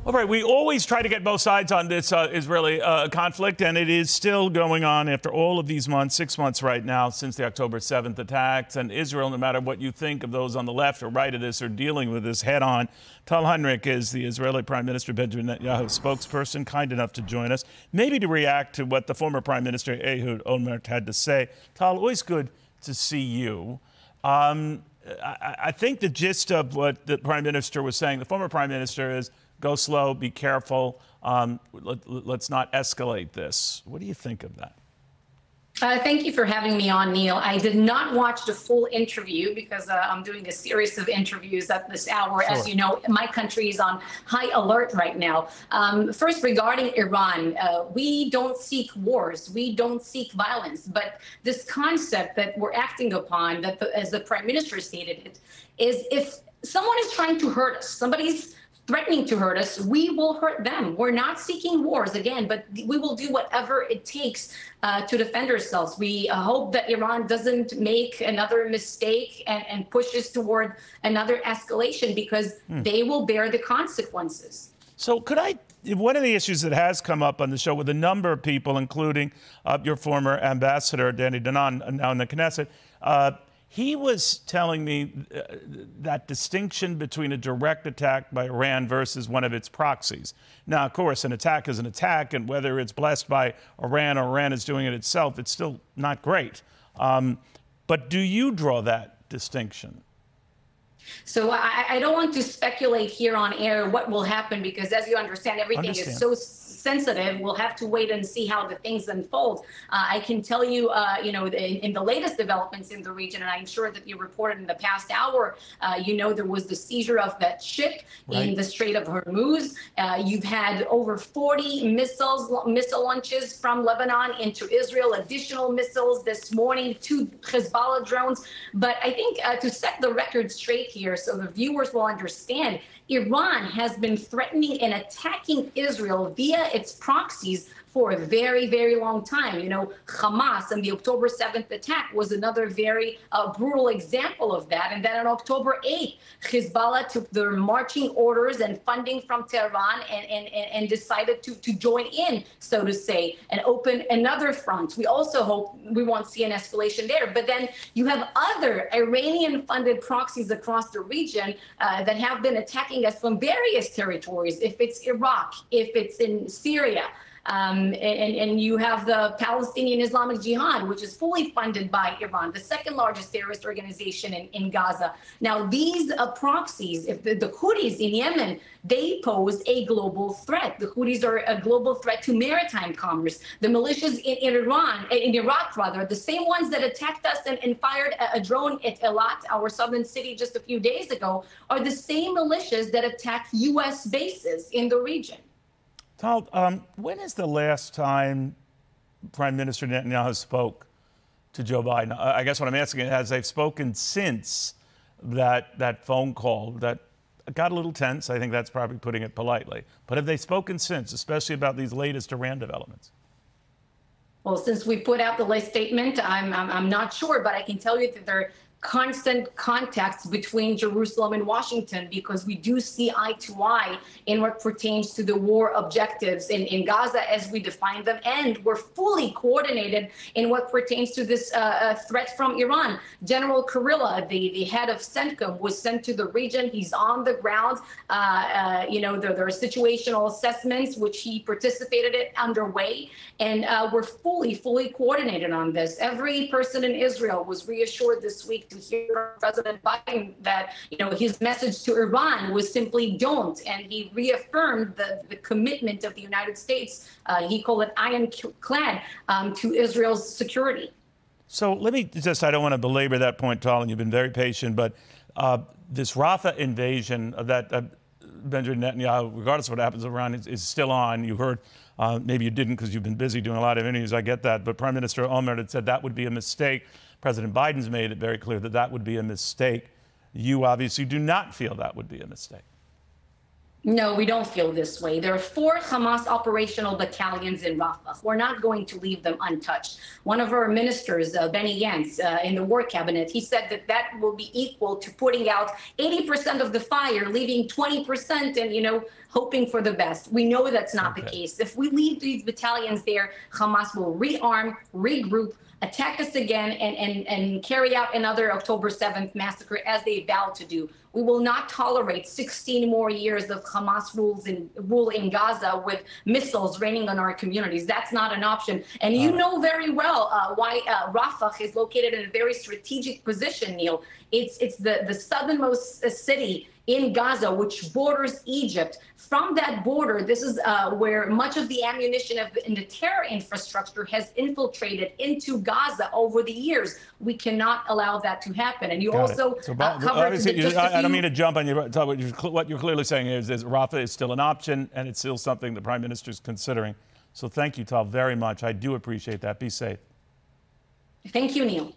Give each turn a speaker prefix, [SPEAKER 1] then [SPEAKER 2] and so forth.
[SPEAKER 1] All right, we always try to get both sides on this Israeli conflict, and it is still going on after all of these months, 6 months right now, since the October 7th attacks. And Israel, no matter what you think of those on the left or right of this, are dealing with this head on. Tal Heinrich is the Israeli Prime Minister Benjamin Netanyahu spokesperson, kind enough to join us, maybe to react to what the former Prime Minister Ehud Olmert had to say. Tal, always good to see you. I think the gist of what the Prime Minister was saying, the former Prime Minister, is go slow, be careful, let's not escalate this. What do you think of that?
[SPEAKER 2] Thank you for having me on, Neil. I did not watch the full interview because I'm doing a series of interviews at this hour. Sure. As you know, my country is on high alert right now. First, regarding Iran, we don't seek wars. We don't seek violence. But this concept that we're acting upon, that as the Prime Minister stated it, is if someone is trying to hurt us, somebody's threatening to hurt us, we will hurt them. We're not seeking wars again, but we will do whatever it takes to defend ourselves. We hope that Iran doesn't make another mistake and pushes toward another escalation, because they will bear the consequences.
[SPEAKER 1] So one of the issues that has come up on the show with a number of people, including your former ambassador, Danny Danon, now in the Knesset, he was telling me that distinction between a direct attack by Iran versus one of its proxies. Now, of course, an attack is an attack, and whether it's blessed by Iran or Iran is doing it itself, it's still not great. But do you draw that distinction?
[SPEAKER 2] So I don't want to speculate here on air what will happen, because as you understand, everything is so sensitive. We'll have to wait and see how the things unfold. I can tell you, in the latest developments in the region, and I'm sure that you reported in the past hour, there was the seizure of that ship in the Strait of Hormuz. You've had over 40 missile launches from Lebanon into Israel, additional missiles this morning, 2 Hezbollah drones. But I think to set the record straight here, so the viewers will understand, Iran has been threatening and attacking Israel via its proxies for a very, very long time. You know, Hamas and the October 7th attack was another very brutal example of that. And then on October 8th, Hezbollah took their marching orders and funding from Tehran and decided to join in, so to say, and open another front. We also hope we won't see an escalation there. But then you have other Iranian-funded proxies across the region that have been attacking us from various territories, if it's Iraq, if it's in Syria. And you have the Palestinian Islamic Jihad, which is fully funded by Iran, the second largest terrorist organization in Gaza. Now, these proxies, if the Houthis in Yemen, they pose a global threat. The Houthis are a global threat to maritime commerce. The militias in Iraq, the same ones that attacked us and fired a drone at Eilat, our southern city, just a few days ago, are the same militias that attack U.S. bases in the region.
[SPEAKER 1] Tal, when is the last time Prime Minister Netanyahu spoke to Joe Biden? I guess what I'm asking is, has they spoken since that phone call that got a little tense? I think that's probably putting it politely. But have they spoken since, especially about these latest Iran developments?
[SPEAKER 2] Well, since we put out the latest statement, I'm not sure, but I can tell you that they're constant contacts between Jerusalem and Washington, because we do see eye to eye in what pertains to the war objectives in Gaza as we define them, and we're fully coordinated in what pertains to this threat from Iran. General Kurilla, the head of CENTCOM, was sent to the region. He's on the ground. There are situational assessments which he participated in underway, and we're fully coordinated on this. Every person in Israel was reassured this week to hear from President Biden that, his message to Iran was simply don't. And he reaffirmed the commitment of the United States, he called it ironclad, to Israel's security.
[SPEAKER 1] So let me I don't want to belabor that point, Tal, and you've been very patient, but this Rafah invasion of that Benjamin Netanyahu, regardless of what happens around, is still on. You heard, maybe you didn't because you've been busy doing a lot of interviews, I get that, but Prime Minister Olmert had said that would be a mistake. President Biden's made it very clear that that would be a mistake. You obviously do not feel that would be a mistake.
[SPEAKER 2] No, we don't feel this way. There are 4 Hamas operational battalions in Rafah. We're not going to leave them untouched. One of our ministers, Benny Gantz, in the war cabinet, he said that will be equal to putting out 80% of the fire, leaving 20% and, hoping for the best. We know that's not the case. If we leave these battalions there, Hamas will rearm, regroup, attack us again, and carry out another October 7th massacre as they vowed to do. We will not tolerate 16 more years of Hamas rule in Gaza with missiles raining on our communities. That's not an option. And you know very well why Rafah is located in a very strategic position, Neil. It's the southernmost city in Gaza, which borders Egypt. From that border, this is where much of the ammunition in the terror infrastructure has infiltrated into Gaza over the years. We cannot allow that to happen. And you also covered
[SPEAKER 1] I don't mean to jump on you. What you're clearly saying is Rafah is still an option, and it's still something the Prime Minister is considering. So thank you, Tal, very much. I do appreciate that. Be safe.
[SPEAKER 2] Thank you, Neil.